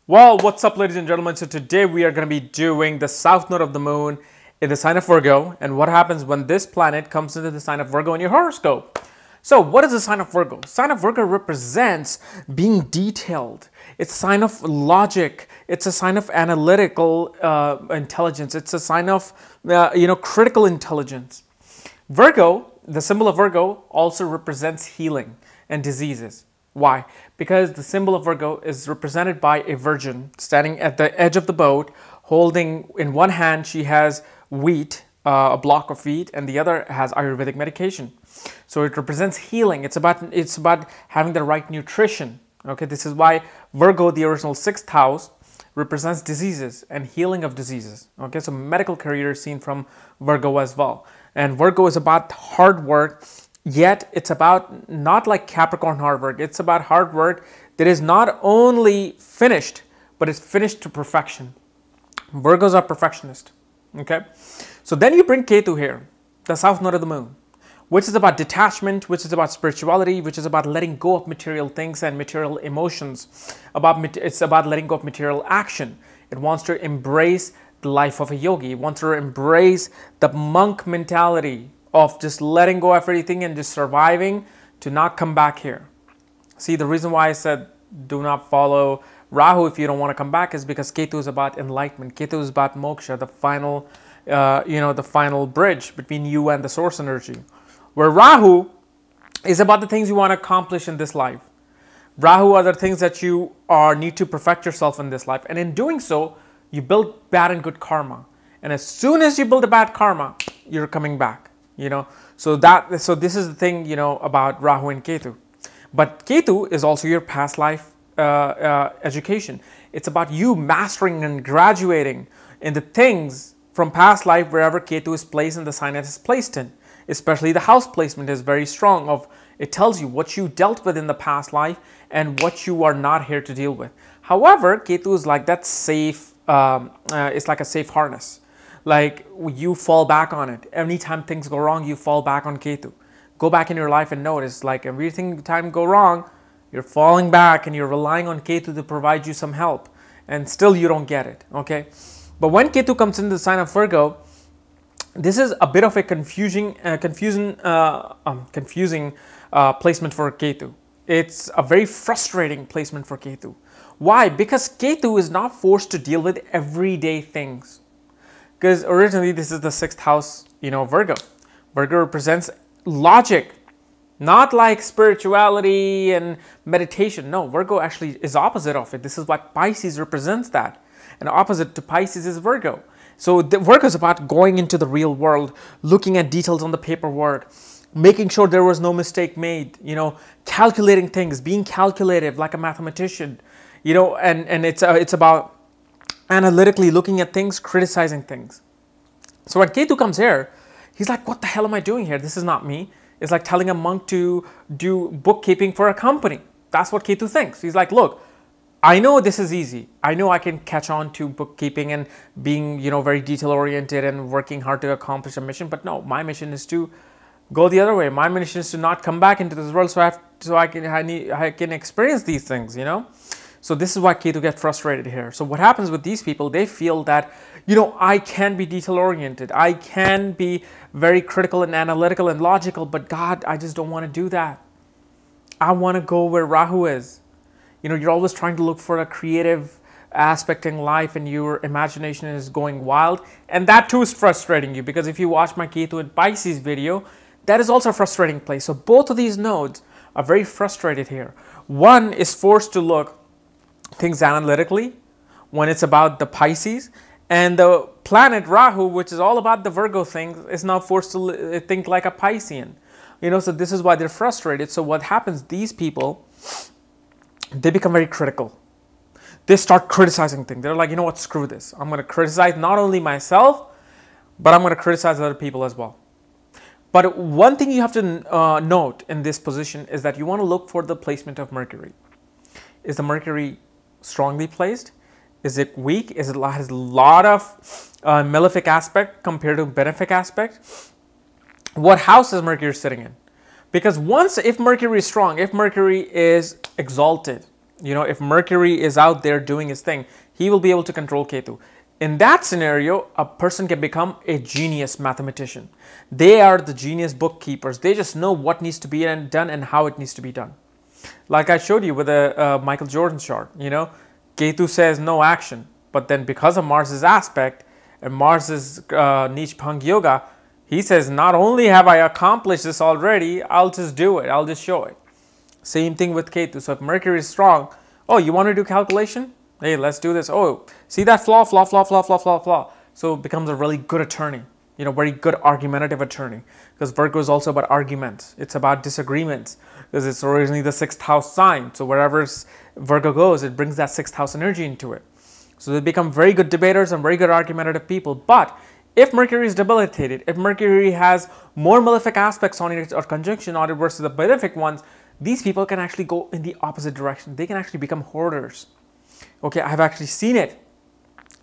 Well, what's up, ladies and gentlemen? So today we are going to be doing the south node of the moon in the sign of Virgo and what happens when this planet comes into the sign of Virgo in your horoscope. So what is the sign of Virgo? Sign of Virgo represents being detailed. It's a sign of logic. It's a sign of analytical intelligence. It's a sign of critical intelligence. Virgo, the symbol of Virgo, also represents healing and diseases. Why? Because the symbol of Virgo is represented by a virgin standing at the edge of the boat, holding in one hand she has wheat, a block of wheat, and the other has Ayurvedic medication. So it represents healing. It's about having the right nutrition. Okay, this is why Virgo, the original sixth house, represents diseases and healing of diseases. Okay, so medical career is seen from Virgo as well. And Virgo is about hard work. Yet it's about not like Capricorn hard work. It's about hard work that is not only finished, but it's finished to perfection. Virgos are perfectionist. Okay, so then you bring Ketu here, the south node of the moon, which is about detachment, which is about spirituality, which is about letting go of material things and material emotions. It's about letting go of material action. It wants to embrace the life of a yogi. It wants to embrace the monk mentality of just letting go of everything and just surviving to not come back here. See, the reason why I said do not follow Rahu if you don't want to come back is because Ketu is about enlightenment. Ketu is about moksha, the final bridge between you and the source energy. Where Rahu is about the things you want to accomplish in this life. Rahu are the things that you need to perfect yourself in this life. And in doing so, you build bad and good karma. And as soon as you build a bad karma, you're coming back. So this is the thing, about Rahu and Ketu. But Ketu is also your past life education. It's about you mastering and graduating in the things from past life wherever Ketu is placed and the sign it is placed in. Especially the house placement is very strong. It tells you what you dealt with in the past life and what you are not here to deal with. However, Ketu is like that safe, it's like a safe harness. Like you fall back on it. Anytime things go wrong, you fall back on Ketu. Go back in your life and notice, like everything time go wrong, you're falling back and you're relying on Ketu to provide you some help. And still you don't get it, okay? But when Ketu comes into the sign of Virgo, this is a bit of a confusing placement for Ketu. It's a very frustrating placement for Ketu. Why? Because Ketu is not forced to deal with everyday things. Because originally this is the sixth house, Virgo. Virgo represents logic, not like spirituality and meditation. No, Virgo actually is opposite of it. This is what Pisces represents that. And opposite to Pisces is Virgo. So Virgo is about going into the real world, looking at details on the paperwork, making sure there was no mistake made, calculating things, being calculative like a mathematician, and it's about analytically looking at things, criticizing things. So when Ketu comes here, he's like, what the hell am I doing here? This is not me. It's like telling a monk to do bookkeeping for a company. That's what Ketu thinks. He's like, look, I know this is easy. I know I can catch on to bookkeeping and being, very detail oriented and working hard to accomplish a mission. But no, my mission is to go the other way. My mission is to not come back into this world so I can experience these things, So this is why Ketu gets frustrated here. So what happens with these people, they feel that, I can be detail-oriented. I can be very critical and analytical and logical, but God, I just don't want to do that. I want to go where Rahu is. You're always trying to look for a creative aspect in life and your imagination is going wild. And that too is frustrating you because if you watch my Ketu and Pisces video, that is also a frustrating place. So both of these nodes are very frustrated here. One is forced to look things analytically when it's about the Pisces, and the planet Rahu, which is all about the Virgo thing, is now forced to think like a Piscean. So this is why they're frustrated. So what happens, these people, they become very critical. They start criticizing things. They're like, what, screw this. I'm going to criticize not only myself, but I'm going to criticize other people as well. But one thing you have to note in this position is that you want to look for the placement of Mercury. Is the Mercury strongly placed? Is it weak? Has a lot of malefic aspect compared to benefic aspect? What house is Mercury sitting in? Because if Mercury is strong, if Mercury is exalted, If Mercury is out there doing his thing, he will be able to control Ketu. In that scenario, a person can become a genius mathematician. They are the genius bookkeepers. They just know what needs to be done and how it needs to be done. Like I showed you with a Michael Jordan chart, Ketu says no action. But then because of Mars's aspect and Mars's Neech Bhang Yoga, he says, not only have I accomplished this already, I'll just do it. I'll just show it. Same thing with Ketu. So if Mercury is strong, oh, you want to do calculation? Hey, let's do this. Oh, see that flaw. So it becomes a really good attorney, very good argumentative attorney, because Virgo is also about arguments. It's about disagreements, because it's originally the 6th house sign. So wherever Virgo goes, it brings that 6th house energy into it. So they become very good debaters and very good argumentative people. But if Mercury is debilitated, if Mercury has more malefic aspects on it or conjunction on it versus the benefic ones, these people can actually go in the opposite direction. They can actually become hoarders. Okay, I've actually seen it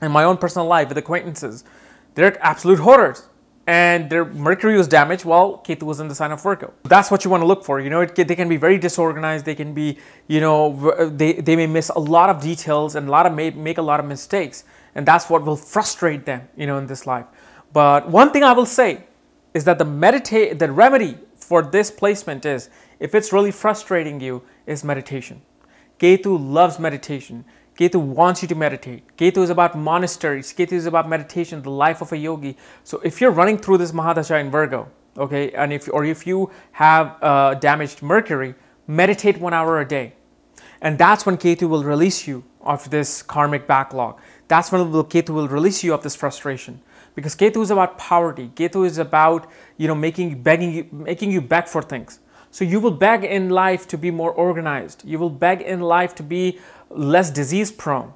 in my own personal life with acquaintances. They're absolute hoarders. And their Mercury was damaged while Ketu was in the sign of Virgo. That's what you want to look for. They can be very disorganized. They can be, they may miss a lot of details and make a lot of mistakes. And that's what will frustrate them, in this life. But one thing I will say is that the remedy for this placement is, if it's really frustrating you, is meditation. Ketu loves meditation. Ketu wants you to meditate. Ketu is about monasteries. Ketu is about meditation, the life of a yogi. So if you're running through this Mahadasha in Virgo, okay, and if you have damaged Mercury, meditate 1 hour a day. And that's when Ketu will release you of this karmic backlog. That's when Ketu will release you of this frustration. Because Ketu is about poverty. Ketu is about, making you beg for things. So you will beg in life to be more organized. You will beg in life to be less disease prone.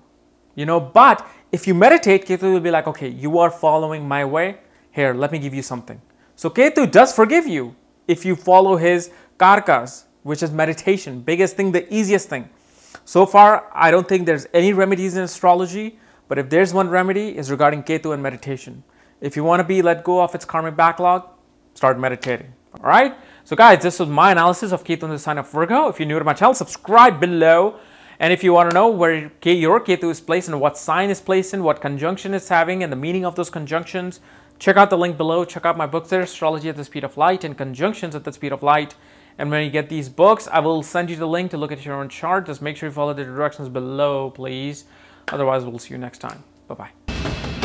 But if you meditate, Ketu will be like, okay, you are following my way. Here, let me give you something. So Ketu does forgive you if you follow his karkas, which is meditation. Biggest thing, the easiest thing. So far, I don't think there's any remedies in astrology, but if there's one remedy, is regarding Ketu and meditation. If you want to be let go of its karmic backlog, start meditating. All right. So guys, this was my analysis of Ketu in the sign of Virgo. If you're new to my channel, subscribe below. And if you want to know where your Ketu is placed and what sign is placed in, what conjunction it's having and the meaning of those conjunctions, check out the link below. Check out my books there, Astrology at the Speed of Light and Conjunctions at the Speed of Light. And when you get these books, I will send you the link to look at your own chart. Just make sure you follow the directions below, please. Otherwise, we'll see you next time. Bye-bye.